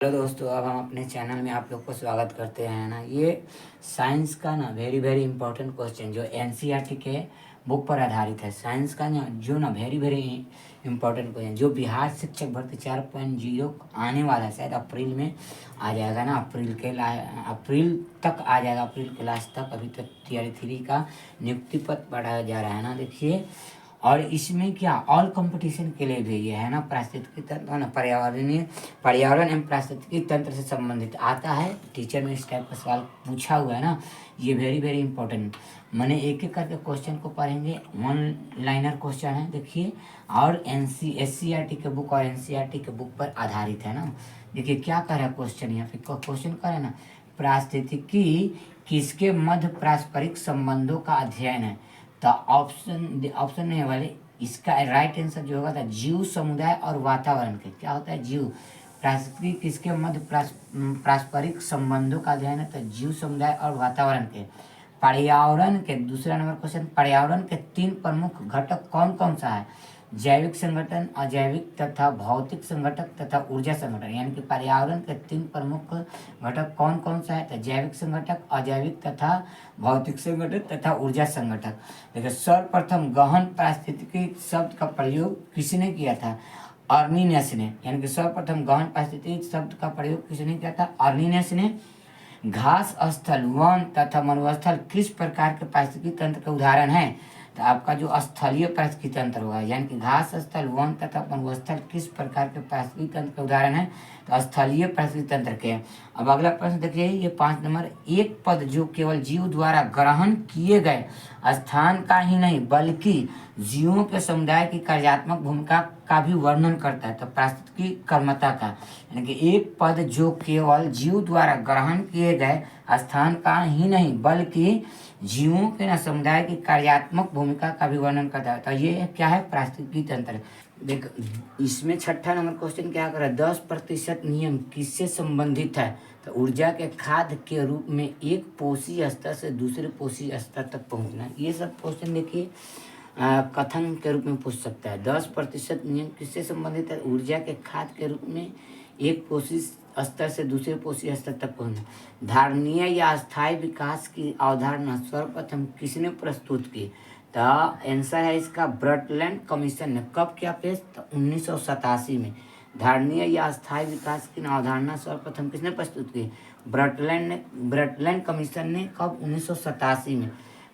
Hello दोस्तों, अब हम अपने चैनल में आप लोग को स्वागत करते हैं ना। ये साइंस का ना वेरी वेरी इंपॉर्टेंट क्वेश्चन जो एनसीईआरटी के बुक पर आधारित है। साइंस का ना जो ना वेरी वेरी इंपॉर्टेंट क्वेश्चन जो बिहार शिक्षक भर्ती 4.0 आने वाला है, शायद अप्रैल में आ जाएगा ना। अप्रैल तक आ जाएगा, अप्रैल के लास्ट तक। अभी तक टीआरई 3 का नियुक्ति पत्र बढ़ाया जा रहा है ना, देखिए। और इसमें क्या ऑल कंपटीशन के लिए भी ये है ना, पारिस्थितिकी तंत्र ना पर्यावरण एवं पारिस्थितिकी तंत्र से संबंधित आता है। टीचर में इस टाइप का सवाल पूछा हुआ है ना, ये वेरी वेरी इंपॉर्टेंट। मैंने एक एक करके क्वेश्चन को पढ़ेंगे, वन लाइनर क्वेश्चन है देखिए। और एससीईआरटी के बुक और एनसीईआरटी के बुक पर आधारित है ना। देखिए क्या कह रहा है क्वेश्चन, यहाँ पे क्वेश्चन कर है ना, पारिस्थितिकी किसके मध्य पारस्परिक संबंधों का अध्ययन है। तो ऑप्शन नहीं वाले इसका राइट आंसर जो होगा था जीव, समुदाय और वातावरण के। क्या होता है जीव, पारिस्थितिकी किसके मध्य पारस्परिक संबंधों का अध्ययन है, तो जीव, समुदाय और वातावरण के। पर्यावरण के दूसरा नंबर क्वेश्चन, पर्यावरण के 3 प्रमुख घटक कौन कौन सा है। जैविक संगठन, अजैविक तथा भौतिक संगठक तथा ऊर्जा संगठन। यानी कि पर्यावरण के 3 प्रमुख घटक कौन कौन सा है, तो जैविक संगठक, अजैविक तथा भौतिक संगठक तथा ऊर्जा संगठक। देखिए सर्वप्रथम गहन पारिस्थितिकी शब्द का प्रयोग किसने किया था, अर्निनेस ने। यानी कि सर्वप्रथम गहन पारिस्थितिकी शब्द का प्रयोग किसने किया था, अर्निनेस ने। घास स्थल, वन तथा मरुस्थल किस प्रकार के पारिस्थितिकी तंत्र के उदाहरण हैं, तो आपका जो स्थलीय पारिस्थितिकी तंत्र होगा। यानी कि घास स्थल, वन तथा मरुस्थल किस प्रकार के पारिस्थितिकी तंत्र के उदाहरण हैं, तो स्थलीय पारिस्थितिकी तंत्र के। अब अगला प्रश्न देखिए, ये 5 नंबर, एक पद जो केवल जीव द्वारा ग्रहण किए गए स्थान का ही नहीं बल्कि जीवों के समुदाय की कार्यात्मक भूमिका का भी वर्णन करता है, तो पारिस्थितिकी कर्मता का। यानी कि एक पद जो केवल जीव द्वारा ग्रहण किए गए स्थान का ही नहीं बल्कि जीवों के न समुदाय की कार्यात्मक भूमिका का भी वर्णन करता है, तो ये क्या है, पारिस्थितिकी तंत्र। देख इसमें 6ठा नंबर क्वेश्चन क्या कर रहा है, 10% नियम किससे संबंधित है, तो ऊर्जा के खाद के रूप में एक पोषी स्तर से दूसरे पोषी स्तर तक पहुंचना। ये सब क्वेश्चन देखिए कथन के रूप में पूछ सकता है। 10% नियम किससे संबंधित है, ऊर्जा के खाद के रूप में एक पोषी स्तर से दूसरे पोषी स्तर तक पहुंचना। धारणीय या अस्थायी विकास की अवधारणा सर्वप्रथम किसने प्रस्तुत की, तो आंसर है इसका ब्रटलैंड कमीशन ने। कब किया पेश, तो 1987 में। धारणीय या अस्थायी विकास की अवधारणा सर्वप्रथम किसने प्रस्तुत की, ब्रटलैंड कमीशन ने। कब, 1987 में।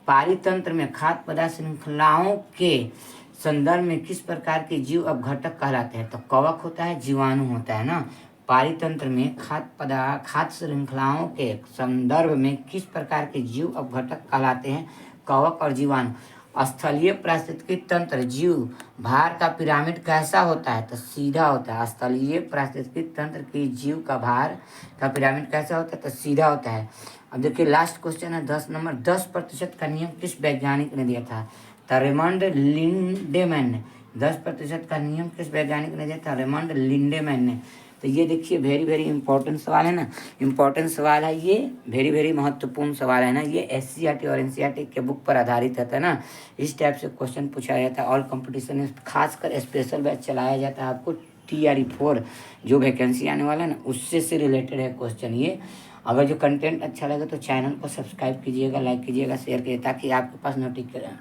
पारितंत्र में खाद्य पदार्थ श्रृंखलाओं के संदर्भ में किस प्रकार के जीव अपघटक कहलाते हैं, तो कवक होता है, जीवाणु होता है ना। पारितंत्र में खाद्य श्रृंखलाओं के संदर्भ में किस प्रकार के जीव अपघटक कहलाते हैं, कवक और जीवाणु। स्थलीय पारिस्थितिकी तंत्र जीव भार का पिरामिड कैसा होता है, तो सीधा होता है। स्थलीय पारिस्थितिकी तंत्र की जीव का भार का पिरामिड कैसा होता है, तो सीधा होता है। अब देखिए लास्ट क्वेश्चन है 10 नंबर, 10% का नियम किस वैज्ञानिक ने दिया था, तो रेमंड लिंडेमैन ने। 10% का नियम किस वैज्ञानिक ने दिया था, रेमंड लिंडेमैन ने। तो ये देखिए वेरी वेरी इंपॉर्टेंट सवाल है ना, इंपॉर्टेंट सवाल है ये, वेरी वेरी महत्वपूर्ण सवाल है ना। ये एससीईआरटी और एनसीईआरटी के बुक पर आधारित रहता है ना। इस टाइप से क्वेश्चन पूछा जाता है। ऑल कंपटीशन में खासकर स्पेशल बैच चलाया जाता है आपको टीआरई 4 जो वैकेंसी आने वाला है ना, उससे से रिलेटेड है क्वेश्चन ये। अगर जो कंटेंट अच्छा लगे तो चैनल को सब्सक्राइब कीजिएगा, लाइक कीजिएगा, शेयर कीजिए, ताकि आपके पास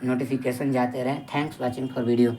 नोटिफिकेशन जाते रहें। Thanks watching for video.